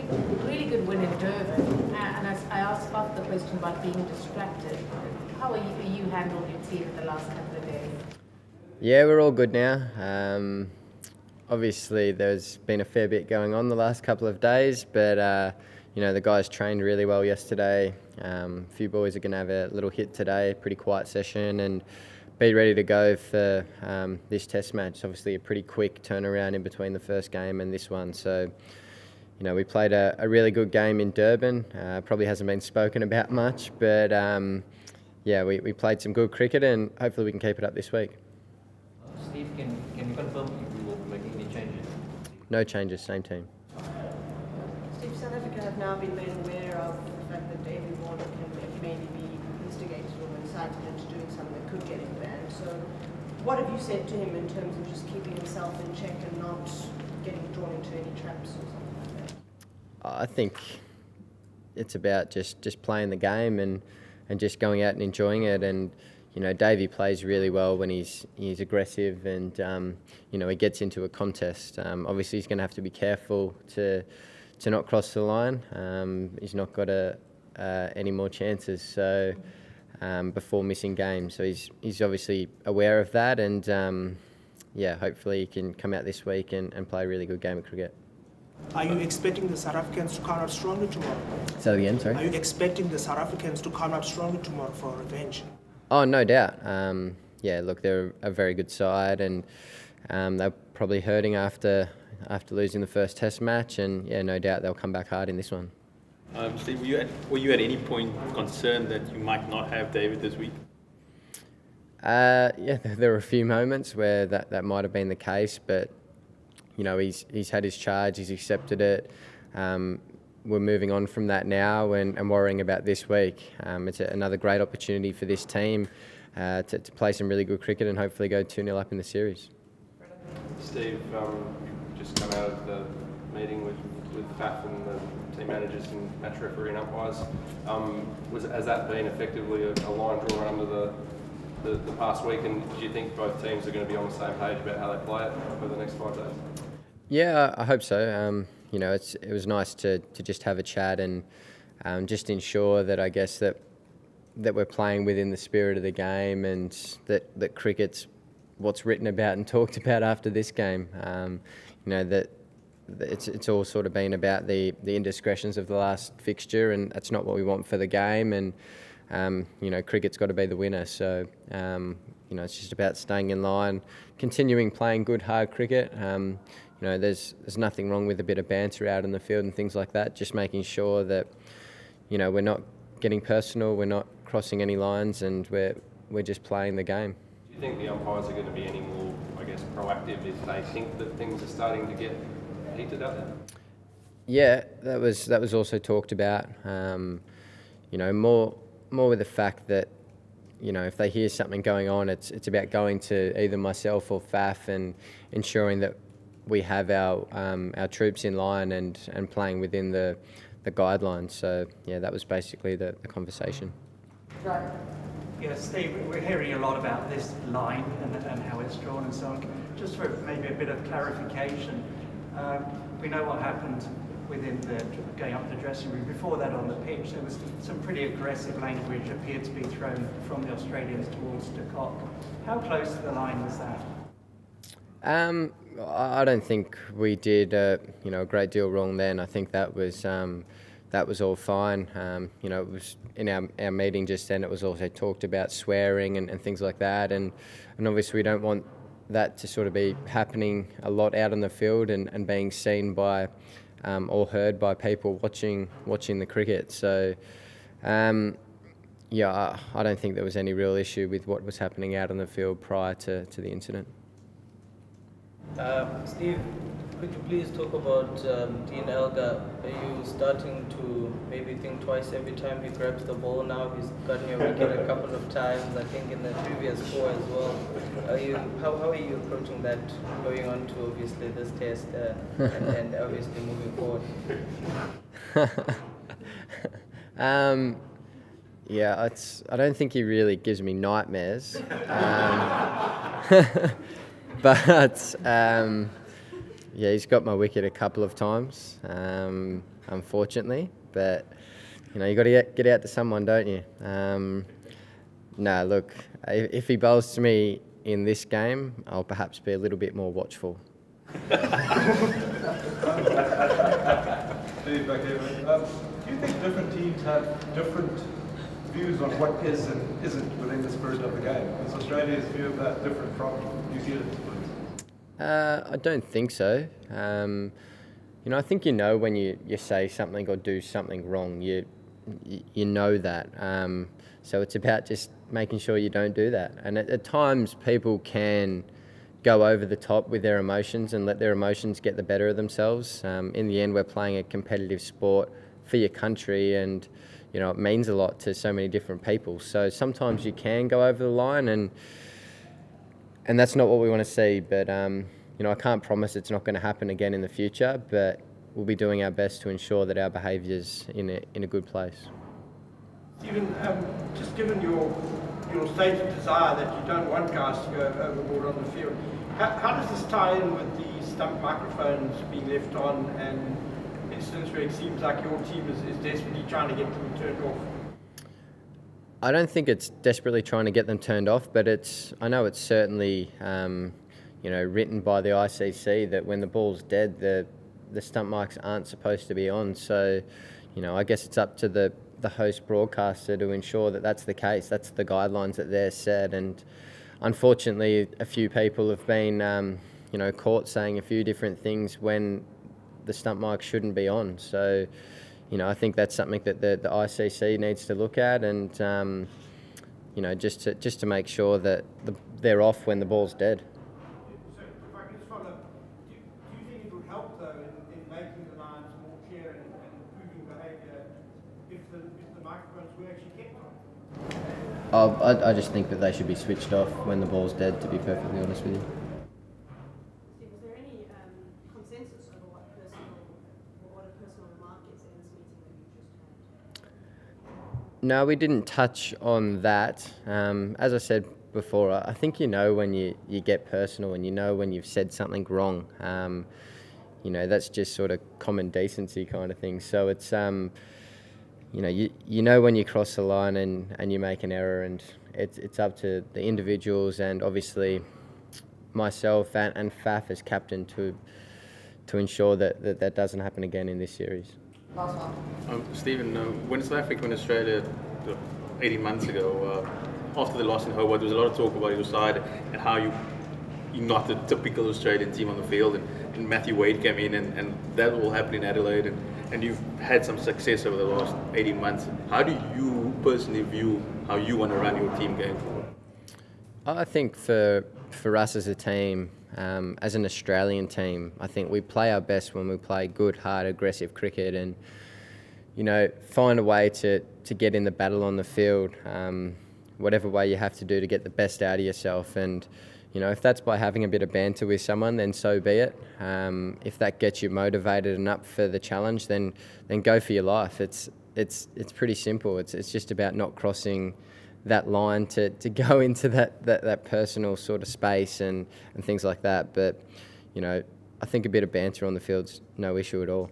Steve, really good win in Durban. And as I asked Faf the question about being distracted, how are you handled your team in the last couple of days? Yeah, we're all good now. Obviously, there's been a fair bit going on the last couple of days, but the guys trained really well yesterday. A few boys are going to have a little hit today, pretty quiet session, and be ready to go for this test match. It's obviously a pretty quick turnaround in between the first game and this one. So, we played a really good game in Durban. Probably hasn't been spoken about much, but we played some good cricket, and hopefully we can keep it up this week. Steve, can you confirm you will be making any changes? No changes, same team. Steve, South Africa have now been made aware of the fact that David Warner can maybe be instigated or incited into doing something that could get him banned. So what have you said to him in terms of just keeping himself in check and not getting drawn into any traps or something like that? I think it's about just playing the game and just going out and enjoying it. And Davey plays really well when he's aggressive and he gets into a contest. Obviously, he's going to have to be careful to not cross the line. He's not got any more chances before missing games. So he's obviously aware of that, and hopefully he can come out this week and play a really good game of cricket. Are you expecting the South Africans to come out strongly tomorrow? Say that again, sorry? Are you expecting the South Africans to come out strongly tomorrow for revenge? Oh, no doubt. Look, they're a very good side, and they're probably hurting after losing the first Test match, and no doubt they'll come back hard in this one. Steve, were you at any point concerned that you might not have David this week? There were a few moments where that might have been the case, but he's had his charge, he's accepted it. We're moving on from that now and worrying about this week. It's another great opportunity for this team to play some really good cricket and hopefully go 2-0 up in the series. Steve, you've just come out of the meeting with Faf and the team managers and match referee and umpires. Has that been effectively a line drawn under the past week, and do you think both teams are going to be on the same page about how they play it over the next 5 days? Yeah, I hope so. It was nice to just have a chat and just ensure that that we're playing within the spirit of the game, and that cricket's what's written about and talked about after this game. That it's all sort of been about the indiscretions of the last fixture, and that's not what we want for the game. And cricket's got to be the winner. So it's just about staying in line, continuing playing good hard cricket. There's nothing wrong with a bit of banter out in the field and things like that. Just making sure that we're not getting personal, we're not crossing any lines, and we're just playing the game. Do you think the umpires are going to be any more, proactive if they think that things are starting to get heated up there? Yeah, that was also talked about. More with the fact that if they hear something going on, it's about going to either myself or Faf and ensuring that we have our troops in line and playing within the guidelines. So that was basically the conversation. Right. Yeah, Steve, we're hearing a lot about this line and how it's drawn and so on. Just for maybe a bit of clarification, we know what happened within going up the dressing room. Before that on the pitch, there was some pretty aggressive language appeared to be thrown from the Australians towards de Kock. How close to the line was that? I don't think we did a great deal wrong then. I think that was all fine. It was in our meeting just then. It was also talked about swearing and things like that, and obviously we don't want that to sort of be happening a lot out in the field and being seen by or heard by people watching the cricket. So I don't think there was any real issue with what was happening out on the field prior to the incident. Steve, could you please talk about Dean Elgar? Are you starting to maybe think twice every time he grabs the ball now? He's gotten your wicket a couple of times, I think in the previous 4 as well. How are you approaching that going on to obviously this test and obviously moving forward? I don't think he really gives me nightmares. But yeah, he's got my wicket a couple of times, unfortunately. But you know, you got to get out to someone, don't you? No, look, if he bowls to me in this game, I'll perhaps be a little bit more watchful. Steve, back here. Do you think different teams have different views on what is and isn't within the spirit of the game? Is Australia's view of that different from New Zealand's, please? I don't think so. You know, I think you know when you say something or do something wrong. You know that. So it's about just making sure you don't do that. And at times people can go over the top with their emotions and let their emotions get the better of themselves. In the end, we're playing a competitive sport for your country, and you know, it means a lot to so many different people. So sometimes you can go over the line, and that's not what we want to see. But you know, I can't promise it's not going to happen again in the future, but we'll be doing our best to ensure that our behaviour's in a good place. Stephen, just given your stated desire that you don't want guys to go overboard on the field, how does this tie in with the Stump microphones being left on and instance where it seems like your team is desperately trying to get them turned off? I don't think it's desperately trying to get them turned off, but I know it's certainly you know, written by the ICC that when the ball's dead, the stump mics aren't supposed to be on. So, you know, I guess it's up to the host broadcaster to ensure that that's the case. That's the guidelines that they're set. And unfortunately, a few people have been, you know, caught saying a few different things when the stump mic shouldn't be on. So, you know, I think that's something that the ICC needs to look at, and you know, just to make sure that they're off when the ball's dead. So, if I can just follow up, do you think it would help though in making the lines more clear and improving behaviour if the microphones were actually kept on? I just think that they should be switched off when the ball's dead, to be perfectly honest with you. Steve, was there any consensus over what a personal remark is in this meeting that you just had? No, we didn't touch on that. As I said before, I think you know when you get personal, and you know when you've said something wrong. You know, that's just sort of common decency kind of thing. So it's you know, you know when you cross the line and you make an error, and it's up to the individuals and obviously myself and Faf as captain to ensure that doesn't happen again in this series. Last one. Stephen, when South Africa and Australia 18 months ago, after the loss in Hobart, there was a lot of talk about your side and how you're not the typical Australian team on the field, and Matthew Wade came in, and that all happened in Adelaide, and you've had some success over the last 18 months. How do you personally view how you want to run your team going forward? I think for us as a team, as an Australian team, I think we play our best when we play good, hard, aggressive cricket, and you know, find a way to get in the battle on the field, whatever way you have to do to get the best out of yourself. And you know, if that's by having a bit of banter with someone, then so be it. If that gets you motivated and up for the challenge, then go for your life. It's pretty simple. It's just about not crossing that line to go into that personal sort of space and things like that. But you know, I think a bit of banter on the field's no issue at all.